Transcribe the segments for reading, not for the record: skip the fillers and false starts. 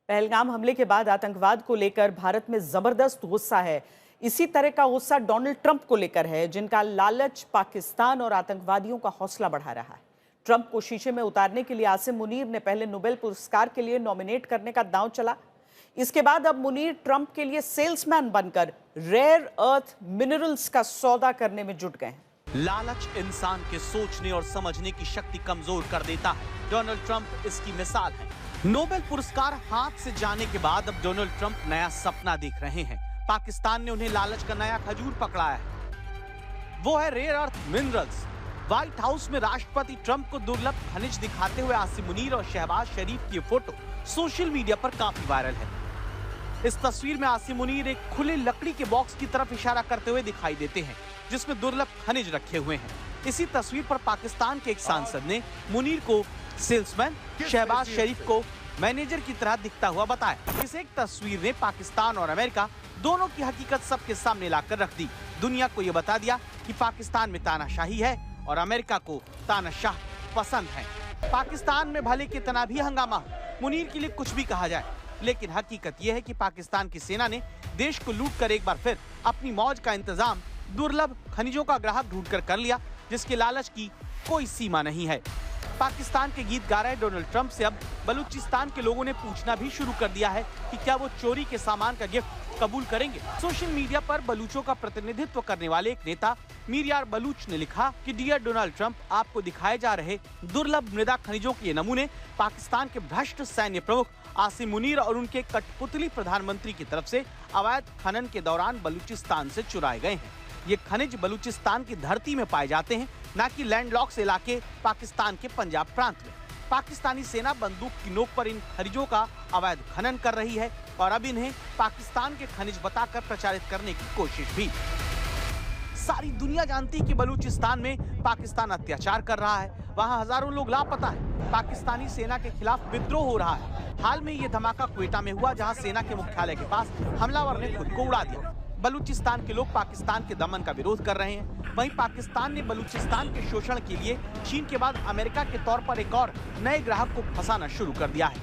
पहलगाम हमले के बाद आतंकवाद को लेकर भारत में जबरदस्त गुस्सा है। इसी तरह का गुस्सा डोनाल्ड ट्रंप को लेकर है, जिनका लालच पाकिस्तान और आतंकवादियों का हौसला बढ़ा रहा है। ट्रंप को शीशे में उतारने के लिए आसिम मुनीर ने पहले नोबेल पुरस्कार के लिए नॉमिनेट करने का दांव चला। इसके बाद अब मुनीर ट्रंप के लिए सेल्समैन बनकर रेयर अर्थ मिनरल्स का सौदा करने में जुट गए हैं। लालच इंसान के सोचने और समझने की शक्ति कमजोर कर देता है। डोनाल्ड ट्रंप इसकी मिसाल है। नोबेल पुरस्कार हाथ से जाने के बाद अब डोनाल्ड ट्रंप नया सपना देख रहे हैं। पाकिस्तान ने उन्हें लालच का नया खजूर पकड़ाया है, वो है rare earth minerals. White House में राष्ट्रपति ट्रंप को दुर्लभ खनिज दिखाते हुए आसिम मुनीर और शहबाज शरीफ की फोटो सोशल मीडिया पर काफी वायरल है। इस तस्वीर में आसिम मुनीर एक खुले लकड़ी के बॉक्स की तरफ इशारा करते हुए दिखाई देते हैं, जिसमें दुर्लभ खनिज रखे हुए हैं। इसी तस्वीर पर पाकिस्तान के एक सांसद ने मुनीर को सेल्समैन, शहबाज शरीफ को मैनेजर की तरह दिखता हुआ बताया। इस एक तस्वीर ने पाकिस्तान और अमेरिका दोनों की हकीकत सबके सामने लाकर रख दी। दुनिया को यह बता दिया कि पाकिस्तान में तानाशाही है और अमेरिका को तानाशाह पसंद है। पाकिस्तान में भले कितना भी हंगामा हो, मुनीर के लिए कुछ भी कहा जाए, लेकिन हकीकत यह है कि पाकिस्तान की सेना ने देश को लूट कर एक बार फिर अपनी मौज का इंतजाम दुर्लभ खनिजों का ग्राहक ढूंढकर कर लिया, जिसके लालच की कोई सीमा नहीं है। पाकिस्तान के गीत गा रहे डोनाल्ड ट्रंप से अब बलूचिस्तान के लोगों ने पूछना भी शुरू कर दिया है कि क्या वो चोरी के सामान का गिफ्ट कबूल करेंगे। सोशल मीडिया पर बलूचों का प्रतिनिधित्व करने वाले एक नेता मीरयार बलूच ने लिखा कि डियर डोनाल्ड ट्रंप, आपको दिखाए जा रहे दुर्लभ मृदा खनिजों के नमूने पाकिस्तान के भ्रष्ट सैन्य प्रमुख आसिम मुनीर और उनके कठपुतली प्रधानमंत्री की तरफ से अवैध खनन के दौरान बलूचिस्तान से चुराए गए हैं। ये खनिज बलूचिस्तान की धरती में पाए जाते हैं, न कि लैंडलॉक्स इलाके पाकिस्तान के पंजाब प्रांत में। पाकिस्तानी सेना बंदूक की नोक पर इन खनिजों का अवैध खनन कर रही है और अब इन्हें पाकिस्तान के खनिज बताकर प्रचारित करने की कोशिश भी। सारी दुनिया जानती है कि बलूचिस्तान में पाकिस्तान अत्याचार कर रहा है, वहां हजारों लोग लापता है, पाकिस्तानी सेना के खिलाफ विद्रोह हो रहा है। हाल में ये धमाका क्वेटा में हुआ, जहां सेना के मुख्यालय के पास हमलावर ने खुद को उड़ा दिया। बलूचिस्तान के लोग पाकिस्तान के दमन का विरोध कर रहे हैं। वहीं पाकिस्तान ने बलूचिस्तान के शोषण के लिए चीन के बाद अमेरिका के तौर पर एक और नए ग्राहक को फंसाना शुरू कर दिया है।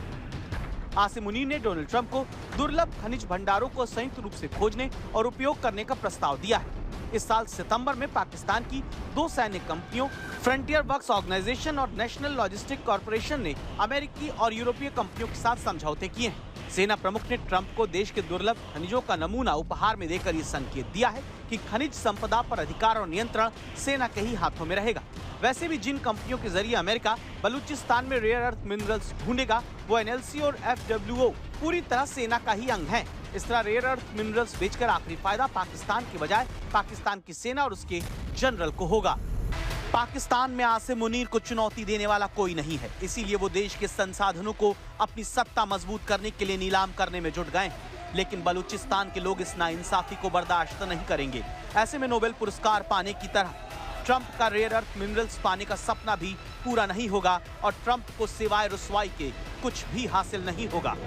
आसिम मुनीर ने डोनाल्ड ट्रंप को दुर्लभ खनिज भंडारों को संयुक्त रूप से खोजने और उपयोग करने का प्रस्ताव दिया है। इस साल सितंबर में पाकिस्तान की दो सैन्य कंपनियों फ्रंटियर वर्क्स ऑर्गेनाइजेशन और नेशनल लॉजिस्टिक कॉर्पोरेशन ने अमेरिकी और यूरोपीय कंपनियों के साथ समझौते किए हैं। सेना प्रमुख ने ट्रंप को देश के दुर्लभ खनिजों का नमूना उपहार में देकर ये संकेत दिया है कि खनिज संपदा पर अधिकार और नियंत्रण सेना के ही हाथों में रहेगा। वैसे भी जिन कंपनियों के जरिए अमेरिका बलूचिस्तान में रेयर अर्थ मिनरल्स ढूंढेगा, वो एनएलसी और FWO पूरी तरह सेना का ही अंग है। इस तरह रेयर अर्थ मिनरल्स बेचकर आखिरी फायदा पाकिस्तान के बजाय पाकिस्तान की सेना और उसके जनरल को होगा। पाकिस्तान में आसिम मुनीर को चुनौती देने वाला कोई नहीं है, इसीलिए वो देश के संसाधनों को अपनी सत्ता मजबूत करने के लिए नीलाम करने में जुट गए हैं। लेकिन बलूचिस्तान के लोग इस नाइंसाफी को बर्दाश्त नहीं करेंगे। ऐसे में नोबेल पुरस्कार पाने की तरह ट्रंप का रेयर अर्थ मिनरल्स पाने का सपना भी पूरा नहीं होगा और ट्रंप को सिवाय रुसवाई के कुछ भी हासिल नहीं होगा।